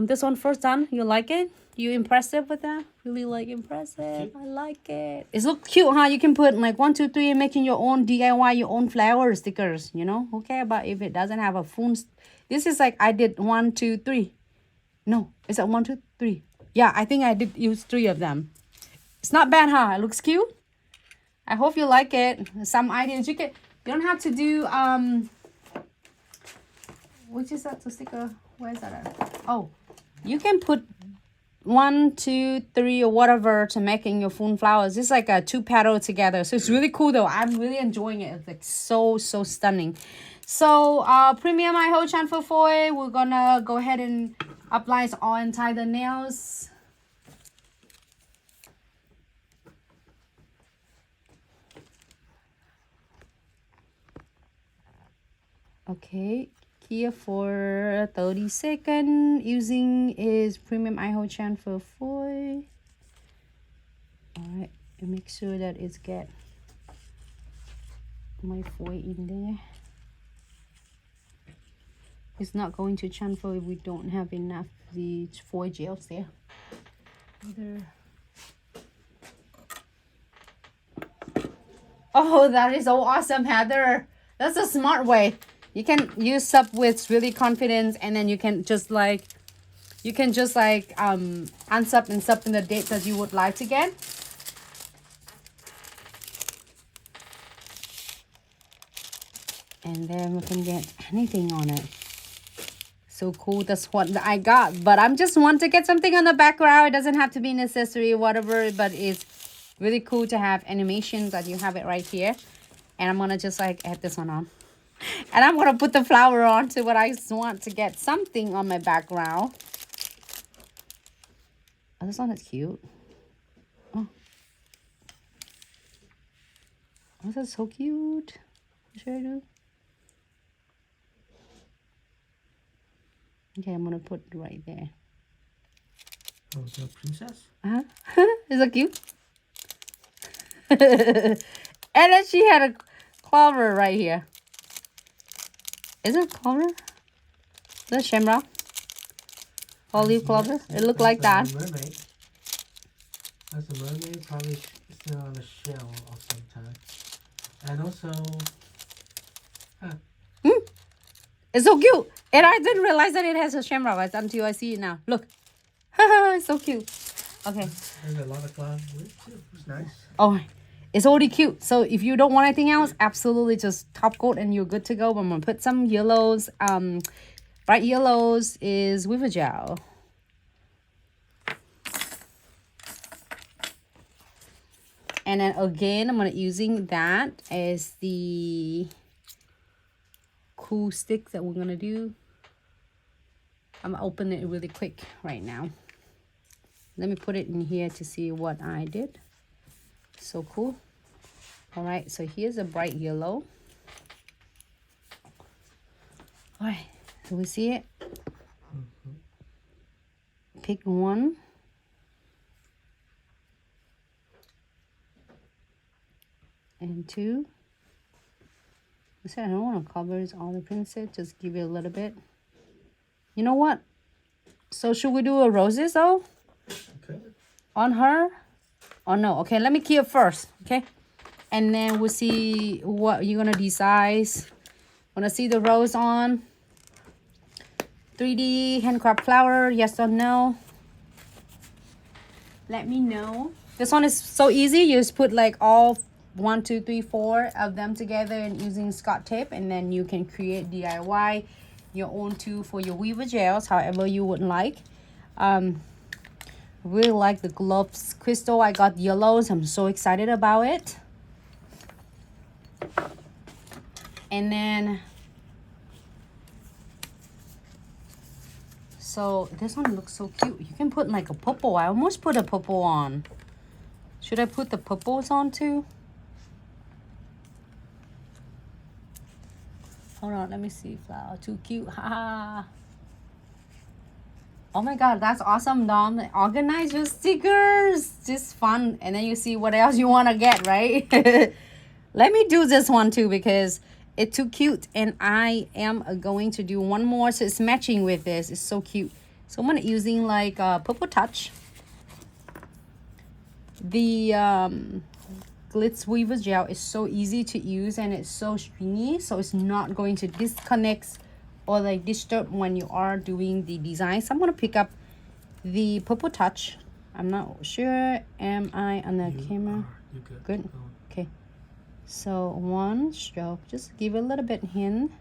This one first done. You like it? You impressive with that? Really like impressive. I like it. It looks cute, huh? You can put like 1, 2, 3 and making your own DIY, your own flower stickers. You know, who care about if it doesn't have a full? This is like I did 1, 2, 3. No, is that 1, 2, 3? Yeah, I think I did use 3 of them. It's not bad, huh? It looks cute. I hope you like it. Some ideas you can. You don't have to do which is that the sticker? Where is that at? Oh, you can put 1, 2, 3 or whatever to making your phone flowers. It's like a 2 petal together. So it's really cool though. I'm really enjoying it. It's like so stunning. So premium I hold chan for foil. We're gonna go ahead and apply it all inside the nails. Okay, here for 30 seconds. Using is premium iHo chan for foil. Alright, and make sure that it's get my foil in there. It's not going to transfer if we don't have enough the foil gels there. Oh, that is so awesome, Heather. That's a smart way. You can use up with really confidence, and then you can just like unsub and sub in the dates that you would like to get. And then we can get anything on it. So cool. That's what I got. But I'm just want to get something on the background. It doesn't have to be an accessory or whatever, but it's really cool to have animations that you have it right here. And I'm gonna just like add this one on. And I'm gonna put the flower on to what I just want to get something on my background. Oh, this one is cute. Oh, this is so cute. What should I do? Okay, I'm gonna put it right there. Oh, the princess? Uh-huh. Is that cute? And then she had a clover right here. Is it clover? Is that shamrock? Olive clover? It looked like that. Mermaid. That's a mermaid, probably still on a shell of some time. And also, It's so cute. And I didn't realize that it has a shamrock until I see it now. Look. It's so cute. Okay. There's a lot of clouds with it too. It's nice. Oh, it's already cute. So if you don't want anything else, absolutely just top coat and you're good to go. I'm going to put some yellows. Bright yellows is with a gel. And then again, I'm going to using that as the cool stick that we're going to do. I'm going to open it really quick right now. Let me put it in here to see what I did. So cool. All right, so here's a bright yellow. All right, so we see it. Pick one. And 2. I said I don't want to cover all the princess, just give it a little bit. You know what? So should we do a roses though? Okay. On her? Oh no, okay, let me keep first, okay? And then we'll see what you're gonna decide. Wanna see the rose on? 3D handcraft flower, yes or no? Let me know. This one is so easy. You just put like all 1, 2, 3, 4 of them together and using Scotch tape, and then you can create DIY your own too for your weaver gels, however you would like. Really like the gloves crystal. I got yellows. I'm so excited about it. And then so this one looks so cute. You can put like a purple. I almost put a purple on. Should I put the purples on too? Hold on, let me see. Flower, too cute. Haha. Oh my god, that's awesome, Dom. Organize your stickers. Just fun. And then you see what else you want to get, right? Let me do this one too because it's too cute. And I am going to do one more. So it's matching with this. It's so cute. So I'm gonna using like Purple Touch. The Glitz Weaver Gel is so easy to use and it's so stringy, so it's not going to disconnect or like disturb when you are doing the design. So I'm gonna pick up the Purple Touch. I'm not sure. Am I on the camera? You're good. Good. Okay. So one stroke, just give it a little bit hint.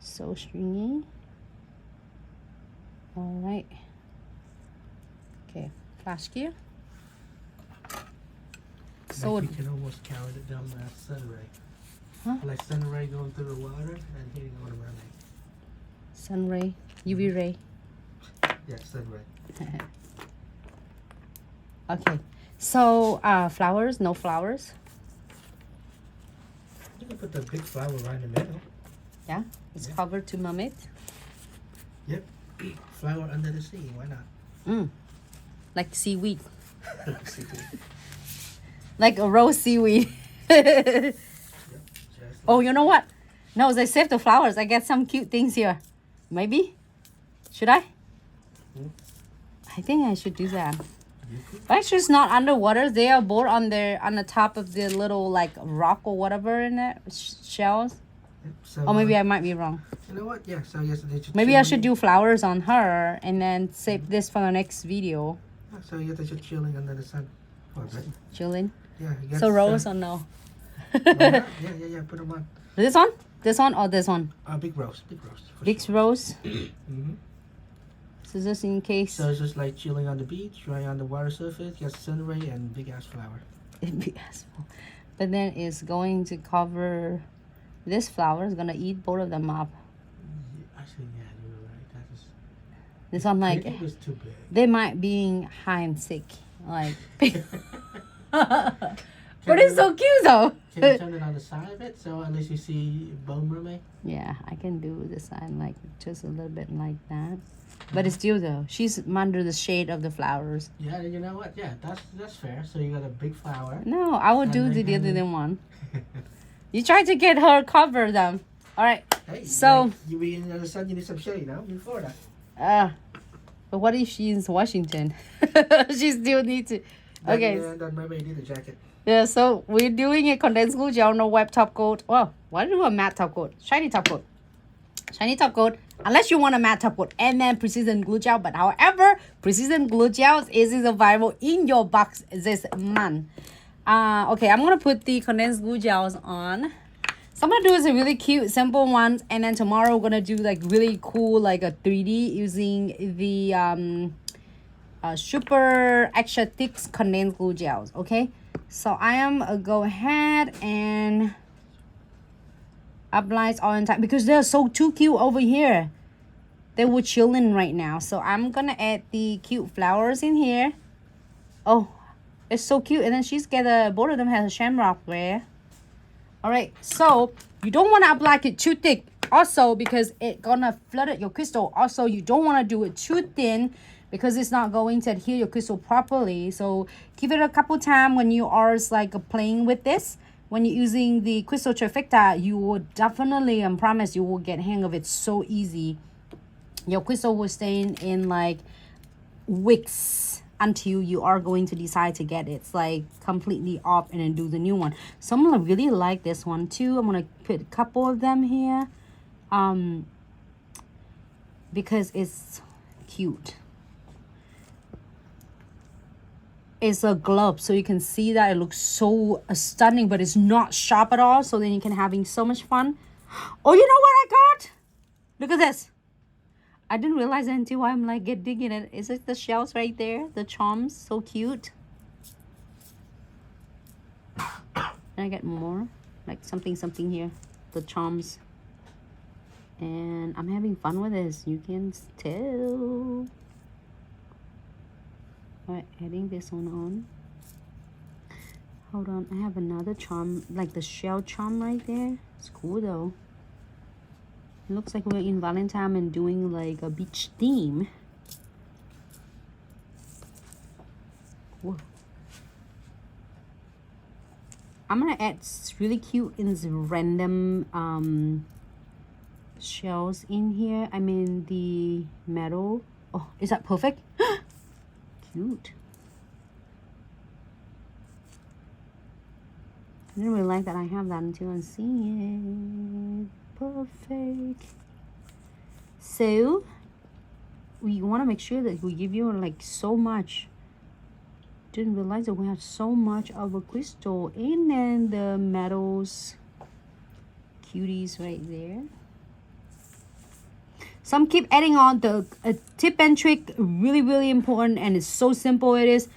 So stringy. All right. Okay, flash gear. So like you can almost count it down the sun ray. Huh? Like sun ray going through the water and hitting on the mermaid. Sun ray, UV ray. Yeah, sun ray. Okay, so flowers, no flowers. You can put the big flower right in the middle. Yeah, it's Yeah. covered to Mermaid. Yep. Flower under the sea, why not? Like seaweed. Like a rose seaweed. Oh, you know what? No, they save the flowers. I get some cute things here. Maybe? Should I? I think I should do that. But actually, it's not underwater. They are both on the top of the little like rock or whatever in it, shells. So, Or maybe I might be wrong. you know what? Yeah, so yes, they should Maybe I chill should do flowers on her and then save this for the next video. So yes, they should chilling under the sun. Oh, right. Chilling. Yeah, you got So the rose sun. or no? Yeah, put them on. This one? This one or this one? Big rose, big rose. for Big sure. rose. Mhm. So just in case. So it's just like chilling on the beach, right on the water surface, got sun ray and big ass flower. But then it's going to cover this flower. Is gonna eat both of them up. Actually, yeah, you're right. That is. This one like It was too big. they might being high and sick. Like but it's so cute though. Can you turn it on the side of it so at least you see bone mermaid? Yeah, I can do the side like just a little bit like that. But it's still though, she's under the shade of the flowers. Yeah, you know what? Yeah, that's fair. So you got a big flower. No, I would And do then the other hanging. than one. You try to get her cover them. All right. Hey, So- like, you be in the sun, you need some shade, now. You're in Florida. But what if she's in Washington? She still needs to. Okay. That mermaid need a jacket. Yeah, so we're doing a condensed glue gel, no wet top coat. Well, why do a matte top coat? Shiny top coat. Shiny top coat, unless you want a matte top coat and then precision glue gel. But however, precision glue gels is available in your box this month. Okay, I'm gonna put the condensed glue gels on. So I'm gonna do is a really cute, simple ones, and then tomorrow we're gonna do like really cool, like a 3D using the super extra thick condensed glue gels. Okay, so I am go ahead and apply all in time because they're so too cute over here. They were chilling right now, so I'm gonna add the cute flowers in here. Oh, it's so cute, and then she's got both of them has a shamrock there. All right, so you don't want to apply it too thick also because it's gonna flood your crystal. Also, you don't want to do it too thin because it's not going to adhere your crystal properly. So give it a couple times when you are like playing with this. When you're using the crystal trifecta, you will definitely, I promise you will get hang of it so easy. Your crystal will stay in like weeks until you are going to decide to get it. It's like completely off and then do the new one. So I'm gonna really like this one too. I'm gonna put a couple of them here because it's cute. It's a glove, so you can see that it looks so stunning, but it's not sharp at all, so then you can having so much fun. Oh, you know what I got? Look at this. I didn't realize it until I'm like digging it. Is it the shells right there? The charms, so cute. Can I get more? Like something here. The charms. And I'm having fun with this. You can tell. Alright, adding this one on. Hold on, I have another charm, like the shell charm right there. It's cool though. It looks like we're in Valentine and doing like a beach theme. Whoa. I'm gonna add really cute and random shells in here. I mean the metal. Oh, is that perfect? Cute. I didn't really like that I have that until I see it. Perfect. So we want to make sure that we give you like so much. Didn't realize that we have so much of a crystal, and then the metals cuties right there. Some keep adding on the tip and trick, really important, and it's so simple. It is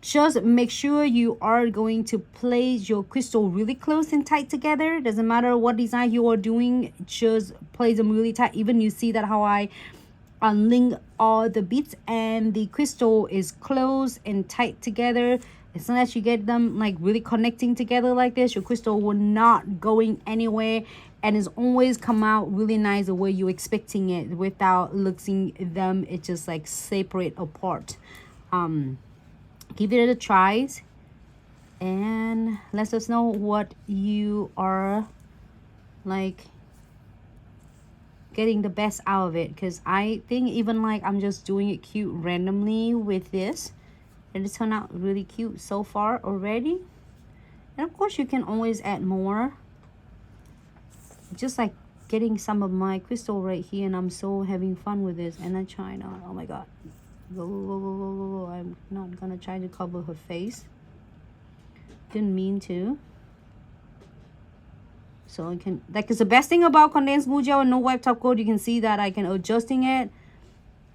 just make sure you are going to place your crystal really close and tight together. Doesn't matter what design you are doing, just place them really tight. Even you see that how I unlink all the beads and the crystal is close and tight together. As soon as you get them like really connecting together like this, your crystal will not going anywhere, and it's always come out really nice the way you're expecting it without looking them. It's just like separate apart. Give it a try and let us know what you are like getting the best out of it, because I think even like I'm just doing it cute randomly with this, and it turned out really cute so far already. And of course you can always add more. Just like getting some of my crystal right here, and I'm so having fun with this. And I try not, oh my god, I'm not gonna try to cover her face, didn't mean to. So I can, like, it's the best thing about condensed glue gel and no wipe top coat. You can see that I can adjusting it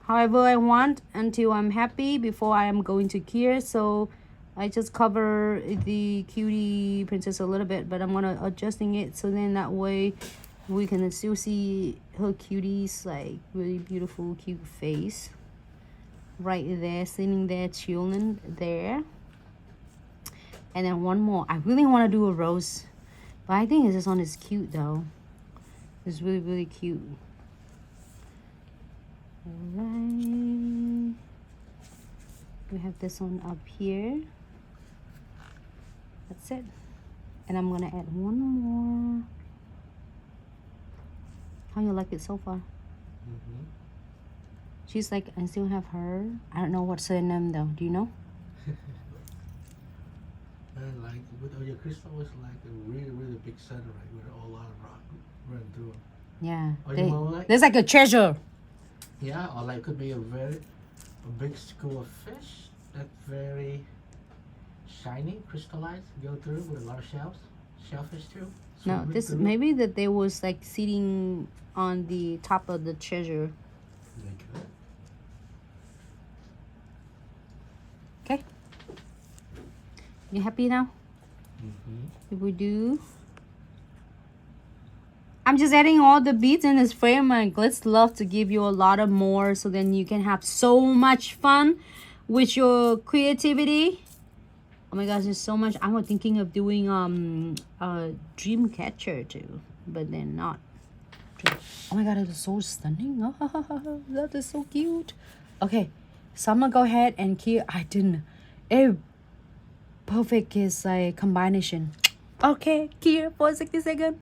however I want until I'm happy before I am going to cure. So I just cover the cutie princess a little bit, but I'm gonna adjusting it so then that way we can still see her cutie's like really beautiful cute face right there, sitting there chilling there. And then one more, I really want to do a rose, but I think this one is cute though. It's really cute. All right, we have this one up here. That's it. And I'm gonna add one more. How you like it so far? She's like, I still have her. I don't know what's her name though. Do you know? And like with all your crystal, it's like a really big center, right? With a lot of rock running through it. Yeah. Like, there's like a treasure. Yeah, or like could be a big school of fish that's very shiny, crystallized, go through with a lot of shellfish too. No, this maybe that they was like sitting on the top of the treasure. Okay. You happy now? If we do, I'm just adding all the beads in this frame, and Glitz love to give you a lot of more, so then you can have so much fun with your creativity. Oh my gosh, there's so much. I was thinking of doing a dream catcher too, but then not. Oh my god, it is so stunning. That is so cute. Okay, so I'm gonna go ahead and keep. I didn't. A perfect is like combination. Okay, here for 60 seconds.